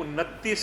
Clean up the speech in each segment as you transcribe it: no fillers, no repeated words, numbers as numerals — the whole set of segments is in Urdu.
29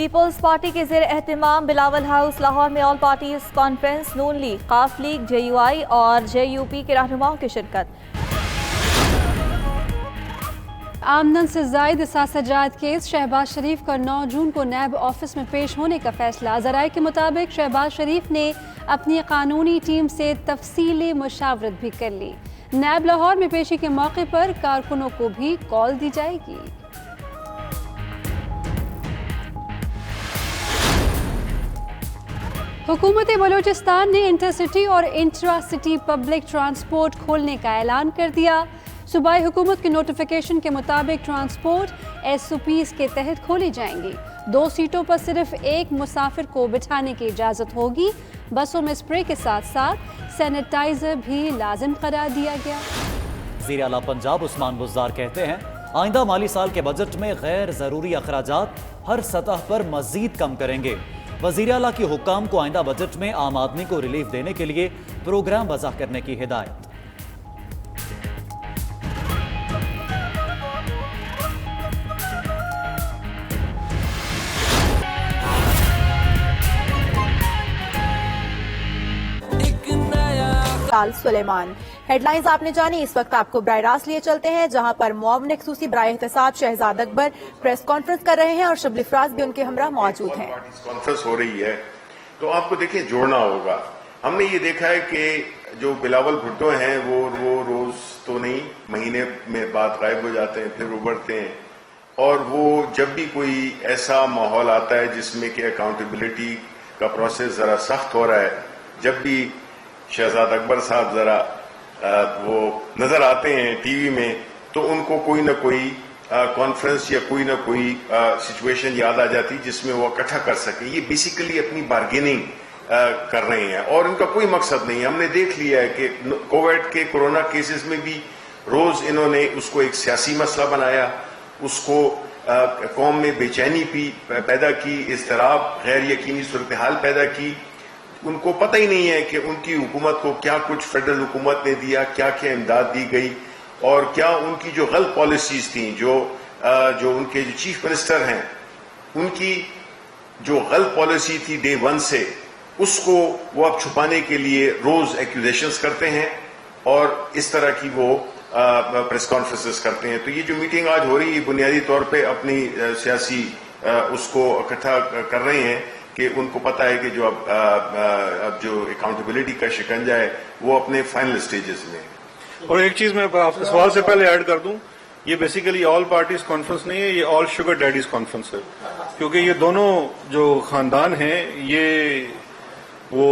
پیپلز پارٹی کے زیر اہتمام بلاول ہاؤس لاہور میں آل پارٹیز کانفرنس، نون لیگ، قاف لیگ، جے یو آئی اور جے یو پی کے رہنماؤں کی شرکت۔ آمدن سے زائد اثاثہ جات کیس، شہباز شریف کا 9 جون کو نیب آفس میں پیش ہونے کا فیصلہ۔ ذرائع کے مطابق شہباز شریف نے اپنی قانونی ٹیم سے تفصیلی مشاورت بھی کر لی۔ نیب لاہور میں پیشی کے موقع پر کارکنوں کو بھی کال دی جائے گی۔ حکومت بلوچستان نے انٹر سٹی اور انٹرا سٹی پبلک ٹرانسپورٹ کھولنے کا اعلان کر دیا۔ صوبائی حکومت کے نوٹیفیکیشن کے مطابق ٹرانسپورٹ ایس او پیز کے تحت کھولی جائیں گی۔ 2 سیٹوں پر صرف ایک مسافر کو بٹھانے کی اجازت ہوگی۔ بسوں میں اسپرے کے ساتھ ساتھ سینیٹائزر بھی لازم قرار دیا گیا۔ وزیر اعلیٰ پنجاب عثمان بزدار کہتے ہیں آئندہ مالی سال کے بجٹ میں غیر ضروری اخراجات ہر سطح پر مزید کم کریں گے۔ وزیر اعلیٰ کی حکام کو آئندہ بجٹ میں عام آدمی کو ریلیف دینے کے لیے پروگرام وضع کرنے کی ہدایت۔ سلیمان ہیڈ لائنز آپ نے جانی۔ اس وقت آپ کو براہ راست لیے چلتے ہیں جہاں پر معاون خصوصی برائے احتساب شہزاد اکبر پریس کانفرنس کر رہے ہیں اور شبلی افراز بھی ان کے ہمراہ موجود ہیں۔ کانفرنس ہو رہی ہے تو آپ کو دیکھیں جوڑنا ہوگا۔ ہم نے یہ دیکھا ہے کہ جو بلاول بھٹو ہیں وہ روز تو نہیں، مہینے میں بعد غائب ہو جاتے ہیں، پھر ابھرتے ہیں، اور وہ جب بھی کوئی ایسا ماحول آتا ہے جس میں کہ اکاؤنٹیبلٹی کا پروسیس ذرا سخت ہو رہا ہے، جب بھی شہزاد اکبر صاحب ذرا وہ نظر آتے ہیں ٹی وی میں، تو ان کو کوئی نہ کوئی کانفرنس یا کوئی نہ کوئی سچویشن یاد آ جاتی جس میں وہ اکٹھا کر سکیں۔ یہ بیسیکلی اپنی بارگیننگ کر رہے ہیں اور ان کا کوئی مقصد نہیں ہے۔ ہم نے دیکھ لیا ہے کہ کووڈ کے کورونا کیسز میں بھی روز انہوں نے اس کو ایک سیاسی مسئلہ بنایا، اس کو قوم میں بے چینی پیدا کی، اضطراب، غیر یقینی صورتحال پیدا کی۔ ان کو پتہ ہی نہیں ہے کہ ان کی حکومت کو کیا کچھ فیڈرل حکومت نے دیا، کیا کیا امداد دی گئی، اور کیا ان کی جو غلط پالیسیز تھیں، جو ان کے جو چیف منسٹر ہیں ان کی جو غلط پالیسی تھی ڈے 1 سے، اس کو وہ اب چھپانے کے لیے روز ایکوزیشنز کرتے ہیں اور اس طرح کی وہ پریس کانفرنسز کرتے ہیں۔ تو یہ جو میٹنگ آج ہو رہی ہے بنیادی طور پہ اپنی سیاسی اس کو اکٹھا کر رہے ہیں کہ ان کو پتا ہے کہ جو اب جو اکاؤنٹیبلٹی کا شکنجہ ہے وہ اپنے فائنل سٹیجز میں ہے۔ اور ایک چیز میں آپ کے سوال سے پہلے ایڈ کر دوں، یہ بیسیکلی آل پارٹیز کانفرنس نہیں ہے، یہ آل شوگر ڈیڈیز کانفرنس ہے، کیونکہ یہ دونوں جو خاندان ہیں یہ وہ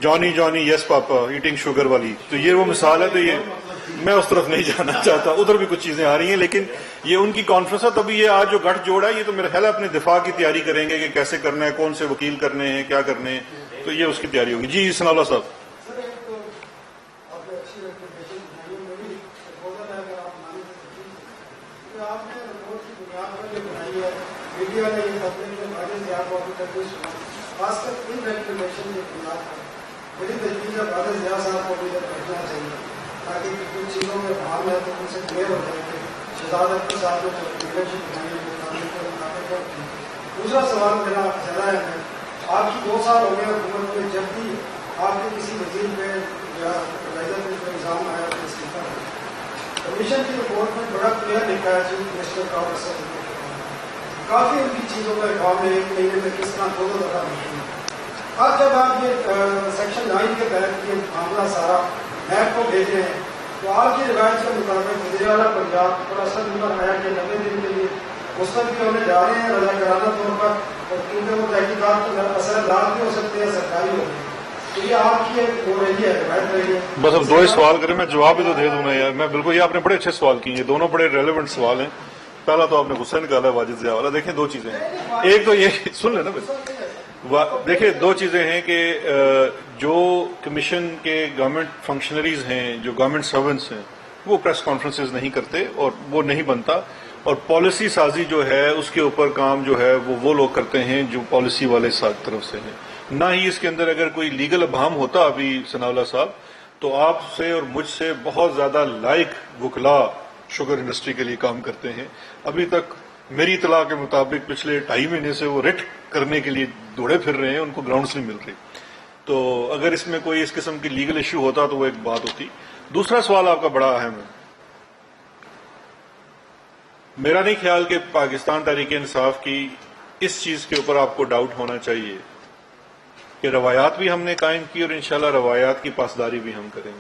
جانی یس پاپا ایٹنگ شوگر والی، تو یہ وہ مثال ہے۔ تو یہ میں اس طرف نہیں جانا چاہتا، ادھر بھی کچھ چیزیں آ رہی ہیں، لیکن یہ ان کی کانفرنس ہے۔ تبھی یہ آج جو گٹھ جوڑا ہے، یہ تو میرا خیال ہے اپنے دفاع کی تیاری کریں گے کہ کیسے کرنا ہے، کون سے وکیل کرنے ہیں، کیا کرنے ہیں، تو یہ اس کی تیاری ہوگی۔ جی ثناء اللہ صاحب۔ تاکہ کچھ چیزوں میں بھاگ ہے تو ان سے کلیئر ہو جائے کہ شہزاد اکبر صاحب نے جو لیڈرشپ بنائی ہے۔ دوسرا سوال میرا زیادہ ہے، آپ کی 2 سال ہو گئے حکومت میں، جب بھی آپ کے کسی وزیر پہ یا وزیر پہ الزام آیا تو استعفیٰ ہے۔ کمیشن کی رپورٹ میں بڑا کلیئر لکھا ہے چیف منسٹر کا اور کافی ان کی چیزوں کا ریکارڈ ہے، 1 مہینے میں کس طرح 2 دفعہ ملتی ہے۔ اب جب آپ یہ سیکشن 9 کے تحت یہ معاملہ سارا نیب کو بھیجے ہیں، تو آپ کی روایت کے مطابق وزیر اعلیٰ پنجاب پر اصل نمبر آیا کہ 90 دن کے لیے مستقبل ہونے جا رہے ہیں رضاکارانہ طور پر، اور کیونکہ وہ تحقیقات کے اثر انداز بھی ہو سکتے ہیں، سرکاری ہو گئی، تو یہ آپ کی ایک ہو رہی ہے روایت رہی ہے۔ بس اب 2 ہی سوال کریں، میں جواب بھی تو دے دوں گا یار، میں بالکل، یہ آپ نے بڑے اچھے سوال کیے ہیں، دونوں بڑے ریلیونٹ سوال ہیں۔ پہلا تو آپ نے غصہ نکالا ہے واجد ضیاء والا۔ دیکھیں 2 چیزیں ہیں، ایک تو یہ سن لیں نا، دیکھیں 2 چیزیں ہیں کہ جو کمیشن کے گورنمنٹ فنکشنریز ہیں، جو گورنمنٹ سرونٹس ہیں، وہ پریس کانفرنسز نہیں کرتے اور وہ نہیں بنتا، اور پالیسی سازی جو ہے اس کے اوپر کام جو ہے وہ لوگ کرتے ہیں جو پالیسی والے طرف سے ہیں۔ نہ ہی اس کے اندر اگر کوئی لیگل ابہام ہوتا ابھی ثناء اللہ صاحب، تو آپ سے اور مجھ سے بہت زیادہ لائق وکلا شوگر انڈسٹری کے لیے کام کرتے ہیں۔ ابھی تک میری اطلاع کے مطابق پچھلے 2.5 مہینے سے وہ ریٹ کرنے کے لیے دوڑے پھر رہے ہیں, ان کو گراؤنڈز نہیں مل رہے. تو اگر اس میں کوئی اس قسم کی لیگل ایشو ہوتا تو وہ ایک بات ہوتی. دوسرا سوال آپ کا بڑا اہم ہے. میرا نہیں خیال کہ پاکستان تحریک انصاف کی اس چیز کے اوپر آپ کو ڈاؤٹ ہونا چاہیے کہ روایات بھی ہم نے قائم کی اور انشاءاللہ روایات کی پاسداری بھی ہم کریں گے.